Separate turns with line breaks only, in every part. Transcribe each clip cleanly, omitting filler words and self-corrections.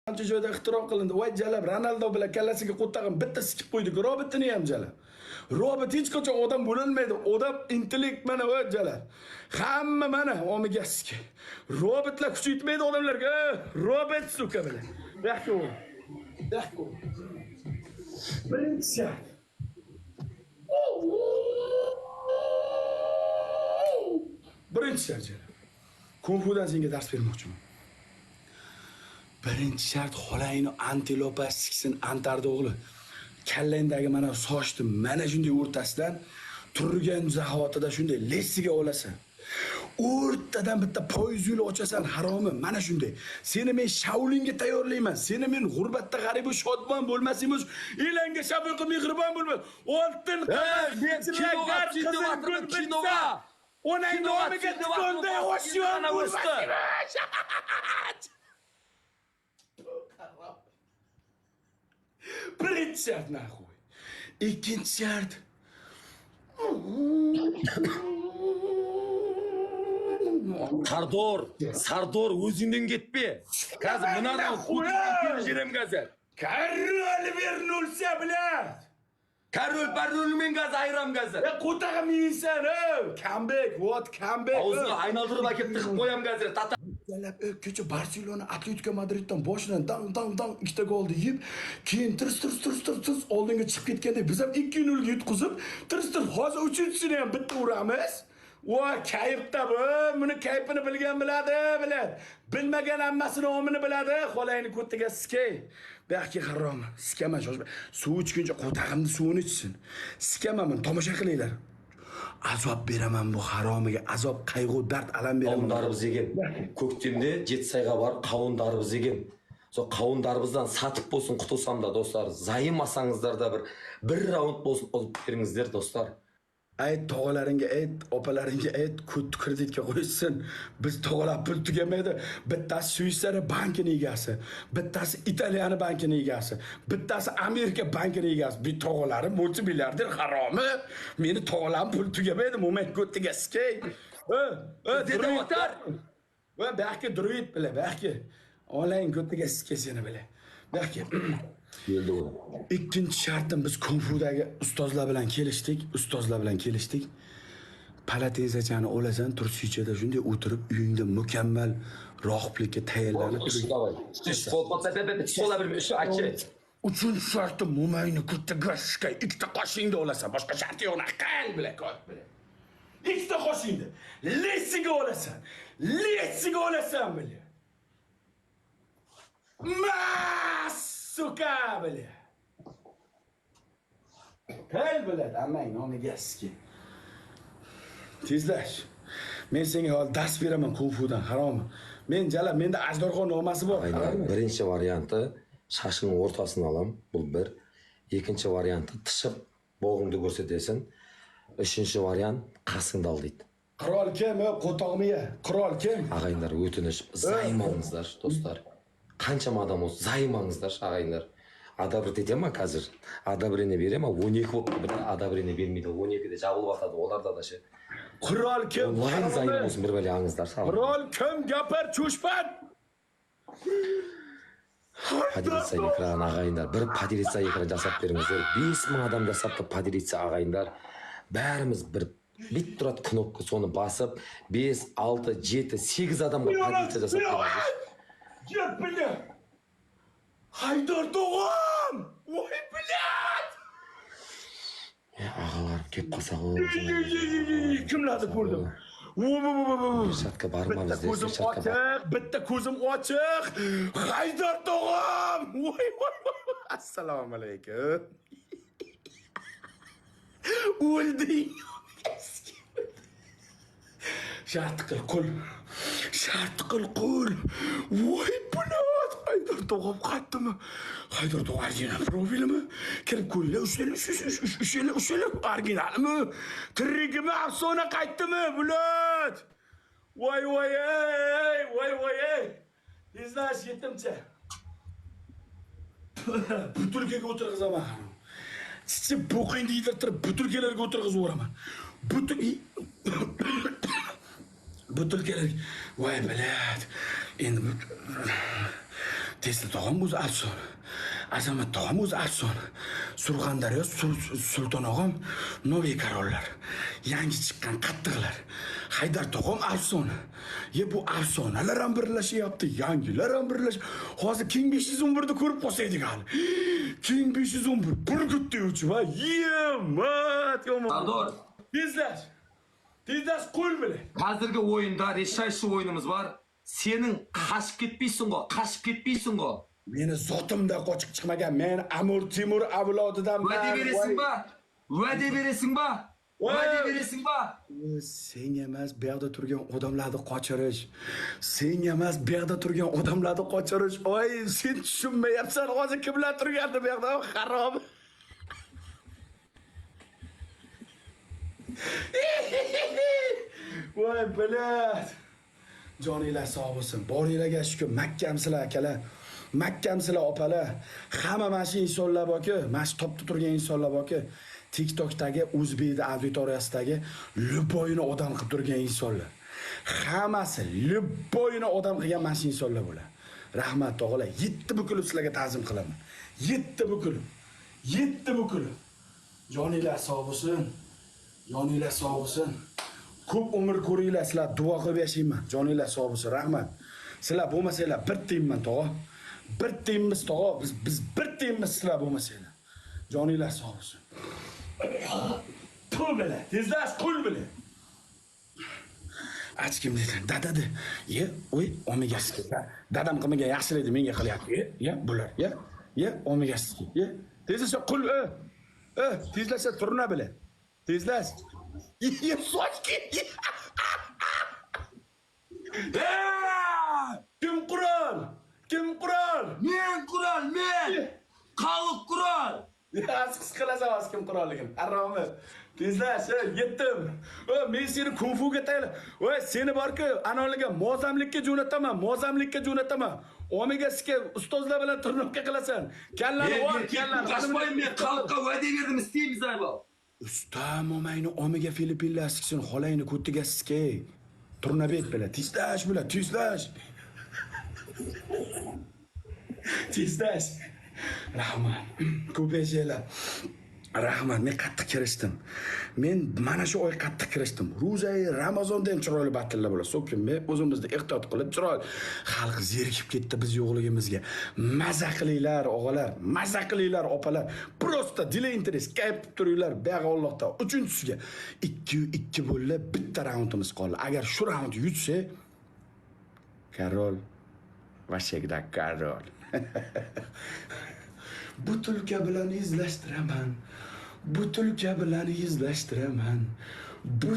Ancha joyda ixtiro qilindi. Voy jalab Ronaldo bilan kallasiga qo'ttag'in bitta sikib qo'ydik. Robotni ham jalab. Robot hech qachon odam bo'lolmaydi. Odam intellekt mana voy jalab. Hamma mana omigaski. Robotlar kuch yetmaydi odamlarga. Robot suka bilan. Yaxshi o'yin. Yaxshi o'yin. Birinchi Birinchi jalab. Kung-fudan senga dars bermoqchiman. Birinchi shart xolangni antilopa siksin antardi o'g'li. Kallangdagi mana sochni mana shunday o'rtasidan turgan zahotida shunday lessiga olasan. O'rtadan bitta poyez yo'li ochasan haromi mana shunday. Seni men Shaulinga tayyorlayman. Seni men g'urbatda g'aribu shodmon bo'lmasimiz, elanga shafqat mehribon bo'lmas. Oltin
kinoga.
Onang nomiga chiqonda o'shiyon bo'lmasimiz. Birinchi shart naxuy. Ikkinchi shart.
Sardor o'zingdan ketma. Hozir bunadan qo'yib jirim gazal.
Karol vernulsa bilan.
Karol barrolmen gaz ayram gazal.
Qo'tag'im yeysan, comeback, what comeback.
O'zini aylantirib akib tiqib qo'yam gazal.
Yalab kecha Barselona Atletico Madriddan boshidan down ikkita golni yeb, keyin tirs oldinga chiqib ketganda biz ham 2-0 ga yutqizib, tirs hozir 3-sini ham bitta uramiz. Voy, kayfda bu, buni kayfini bilgan biladi. Bilmagan hammasini omini biladi. Xolangni ko'tiga sikay. Baxki harom, sikama shoshma. Suv ichguncha qo'tag'imni suvini ichsin. Sikamaman, tomosha qilinglar. Azob beraman bu haromiga, azob, qayg'u, dard, alam beraman.
Qavundarimiz yegin. Ko'ktemde Jetsayga bar qavundarimiz yegin. So qavundaribizdan satib bo'lsin qutulsam da dostlar, zayimasangizlar da bir raund bo'lsin olib beringizlar dostlar.
Ayt tog'alaringga, ayt opalaringga, ayt kreditga qo'ysin. Biz tog'alar pul tugamaydi. Bittasi Shveysariya bankining egasi, bittasi Italiyani bankining egasi, bittasi Amerika bankining egasi. Bu tog'alarim multimilliarder haromi. Meni tog'alarim pul tugamaydi. Moment ko'tiga skey.
Dedi o'tar.
Va baxki druid bila, baxki. Olang ko'tiga skey seni bila. Baxki.
Keldi u.
Ikkinchi shartim biz kung-fudagi ustozlar bilan kelishdik. Palatezachani olasan, tursichada shunday o'tirib uyingda mukammal rohiblikka tayyorlanib Uchinchi shartim mo'mayni ko'taga shkay, ikkita qoshingda olasan, boshqa shart yo'q, qal bilan ko'p bilan. Ikkita qoshingda lessiga olasan bilan. Suka bilan. Qal bilan, amang nomiga ski. Tezlash. Men senga hozir dars beraman kung-fudan, harom. Menda ajdorxon nomasi bor.
Birinchi varianti shashning o'rtasini olam, bu bir. Ikkinchi varianti tishib bo'g'ingni ko'rsatasan. Uchinchi variant qasingda ol deydi.
Qirol kim, qo'tog'miya? Qirol kim?
Ag'aylar o'tinish, zaymangizlar do'stlar. Qancha odam o'z zaymangizlar ag'aylar. Adabrit etaman hozir. Adabrini beraman, 12 bo'lib bitta adabrini bermaydi. 12 da jabulib atadi ularda da shu.
Qirol kim?
Onlayn zaym bo'lsin bir balangizlar.
Qirol kim? Gapir, cho'shpan.
Padirica ekran ag'aylar. Bir padirica ekran jasab beringizlar. 5000 odam jasabda padirica ag'aylar. Barimiz bir bitturat knopka soni bosib 5, 6, 7, 8 odamga padirica jasab beramiz.
Gap bilan. Haydar tog'am! Voy bilat!
Ağalar kep qolsa
kimlarni ko'rdim?
Shatka bormamiz deb
bitta ko'zim ochiq. Haydar tog'am! Voy. Assalomu alaykum. O'lding. Shart qil qul. Voy bulat. Haydar tog'am qaytdimi? Haydar tog'am original profilimi? Kirib ko'ringlar, ushla. Originalmi? Tirigimi afsona qaytdimi bulat? Voy. Izlash yetimcha. Butulkaga o'tirg'izaman. Chichi bo'qingni yedirtirib butulkalarga o'tirg'izib o'raman. Butulkalar. Voy bilat. Endi Tesla tog'am o'zi afson. Azamat tog'am o'zi afson. Surxondaryo Sulton og'am Noviy Karollar. Yangi chiqqan qattiqlar. Haydar tog'am afson. Bu afsonalar ham birlashyapti, yangilar ham birlash. Hozir King 511 ni ko'rib qolsaydik hali. King 511 burgut deyuvchi va yemat yomon.
Sardor,
Tezlash. Tezlash qo'l bilan.
hozirgi o'yinda решающий o'yinimiz bor. Sening qashib ketmaysan-ku, qashib ketmaysan-ku.
Meni zotimda qochib chiqmagan, men Amir Temur avlodidan.
Va'da berasan-ba? Va'da berasan-ba? Va'da berasan-ba?
Sen emas bu yerda turgan odamlarni qochirish. Sen emas bu yerda turgan odamlarni qochirish. Oy, sen tushunmayapsan. Hozir kimlar turgandi bu yerda? Xarob. Voy, bilat. Joninglar sog' bo'lsin. Boringlarga shukur, makkamsizlar akalar. Makkamsizlar opalar. Hamma mana shu insonlar borki, mana shu topda turgan insonlar borki, TikTokdagi o'zbekning auditoriyasidagi luboyini odam qilib turgan insonlar. Hammasi luboyini odam qilgan mana shu insonlar bo'ladi. Rahmat tog'alar, 7 bukilib sizlarga ta'zim qilaman. 7 bukilib. 7 bukilib. Joninglar sog' bo'lsin. Joninglar sog' bo'lsin. Ko'p umr ko'ringlar, sizlar duo qilib yashayman. Joninglar sog' bo'lsin, rahmat. Sizlar bo'lmasanglar bir tiyinman tog'a. Bir tiyinmiz tog'a, biz bir tiyinmiz sizlar bo'lmasanglar. Joninglar sog' bo'lsin. Pul bilan, tezlash qo'l bilan. Achkim dedi, dadadi. Oy, omegasiga. Dadam qilmagan yaxshilaydi, menga qilyapti. Bular, omegasiga. Tezlash qo'l, tezlash turna bilan. Tezlash. Sochki. Kim qurol? Kim qurol?
Men qurol, men. Xalq qurol.
Siz qilasan kim qurolligim. Haromi. Tezlash, yetdim. Men seni kung-fuga tayyorlar. Seni borku, anoliga mozamlikka jo'nataman. Omegasiga ustozlar bilan turnukka qilasan. Kallani ol, kallani.
Qashmay men xalqqa va'da berdim, istaymizlar bu.
Usta momayni omega Filippinlar siksin xolayni ko'tiga siske. Turnabek bilan tezlash bilan tezlash. Tezlash. Rahmat. Ko'payinglar. Rahmat, men qattiq kirishdim. Men mana shu oy qattiq kirishdim. Ro'zai Ramazonda ham chiroyli batillar bo'ladi. So'kin men o'zimizni ehtiyot qilib chiroyli. Xalq zerikib ketdi biz yo'qligimizga. Maza qilinglar, o'g'alar, maza qilinglar, opalar. Prosta dile interes kayib turinglar. Buyog'i Allohdan. Uchinchisiga 2-2 bo'ldi, bitta raundimiz qoldi. Agar shu raund yutsa, Karol Vashegda Karol. Bu tulka bilan yuzlashtiraman. Bu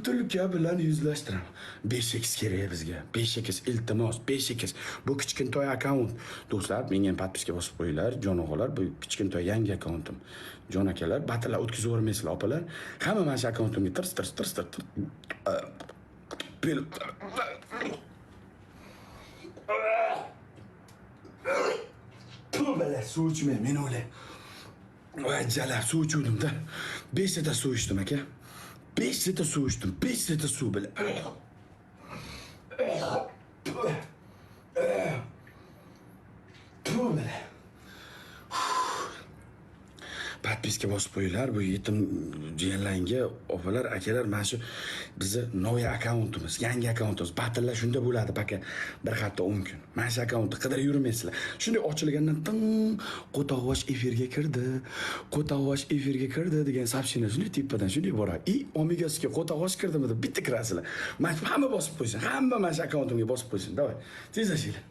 tulka bilan yuzlashtiraman. 5x kerak bizga. 5x iltimos, 5x. Bu kichkintoy akkaunt. Do'stlar, menga ham podpiska bosib qo'yinglar. Jon o'g'alar, bu kichkintoy yangi akkauntim. Jon akalar, battlelar o'tkazib o'rmaysizlar, opalar. Hamma mana shu akkauntimga tirs. Bala suv ichmay, men o'ylay. Voy jalab, suv ichuvdim-da. 5 litr suv ichdim aka. 5 litr suv ichdim, 5 litr suv bilan. Podpiska bosib qo'yinglar. Bu yetim jiyanlarga, opalar, akalar, mana shu bizni novi akkauntimiz, yangi akkauntimiz. Battlelar shunda bo'ladi, baka. Bir hafta 10 kun. Mana shu akkauntni qidirib yurmaysizlar. Shunday ochilgandan ting Qo'tog'osh efirga kirdi degan soобщение shunday tepadan shunday boradi. Omegasiga Qo'tog'osh kirdimi deb bitta kirasizlar. Mana hamma bosib qo'ysin. Hamma mana shu akkauntimga bosib qo'ysin. Davay. Tezlashinglar.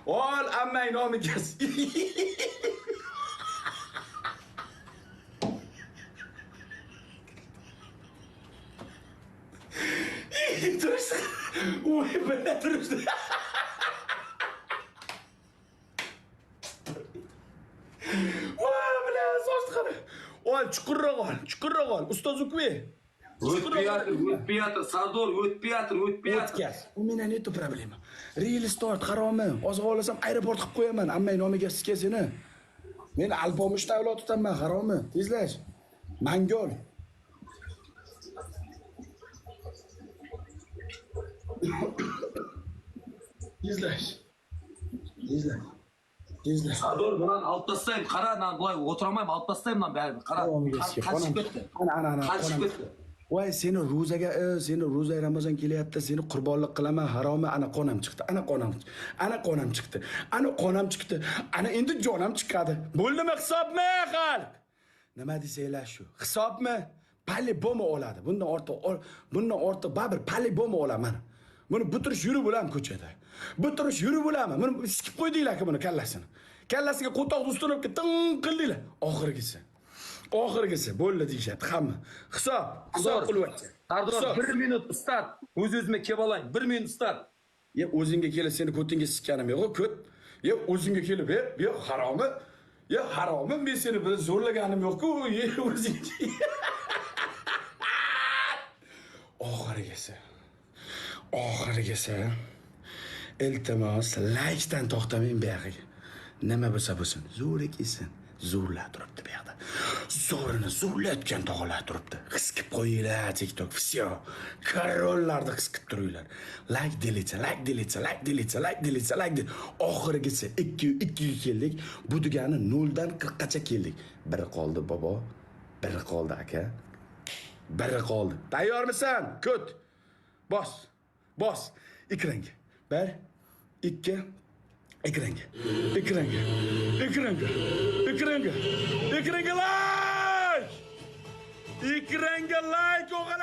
Ol ammang Omegasi. Turishdi. Oy, bela turishdi. Voy, bela sochdi qani. Ol, chuqurroq ol. Ustoz Ukve.
O'tmayatır, Sardor, o'tmayatır.
O'tkaz. U meni neti problema. Real start qaromi. Hozir xohlasam aeroport qilib qo'yaman. Ammang nomiga sizga seni. Men alpomish davlat tutaman, qaromi. Tezlash. Mangol. Tezlash. izla. Izla.
Sardor, buni olib tastayman. Qara, men bunday o'tiramayman, olib tastayman men baribir. Qara. Qanchib ketdi.
Ana.
Qanchib ketdi.
Voy, seni ro'zaga, seni ro'za Ramazon kelyapti, seni qurbonlik qilaman, haromi, ana qonam chiqdi. Ana qonam chiqdi. Ana endi jonim chiqadi. Bo'ldimi hisobmi, xalq? Nima desanglar shu? Hisobmi? Pali-bomi oladi. Bundan ortiq baribir pali-bomi olaman. Buni bitirish yurib bo'lam ko'chada. Bitirish yurib bo'lam. Buni sikib qo'ydinglar-ku buni kallasini. Kallasiga qo'toqni ustunib ting qildinglar. Oxirgisi bo'ldi deyishyapti hamma. Hisob qilyapti.
Sardor, 1 minut start. O'z-o'zimga kelib olayım. 1 minut start.
Ye o'zingga kelib seni ko'tingga sikkanim yo'q, ko't. Ye o'zingga kelib, ye haromi. Ye haromi, men seni bir zo'rlaganim yo'q-ku, ye o'zingga. Oxirgisi. Iltimos, laykdan to'xtamang bu yerga. Nima bo'lsa bo'lsin, zo'rlik esin. Zo'rlar turibdi bu yerda. Zo'rini zo'rlayotgan tog'lar turibdi. Qiskib qo'yinglar TikTok. Всё. Korollarni qiskib turinglar. Like delete. Oxirgisi 2 keldik. Bu degani 0 dan 40 gacha keldik. Biri qoldi bobo. Biri qoldi aka. Biri qoldi. Tayyormisan? Ko't. Bos. Ekranga. 1 2 Ekranga like! Ekranga like o'g'il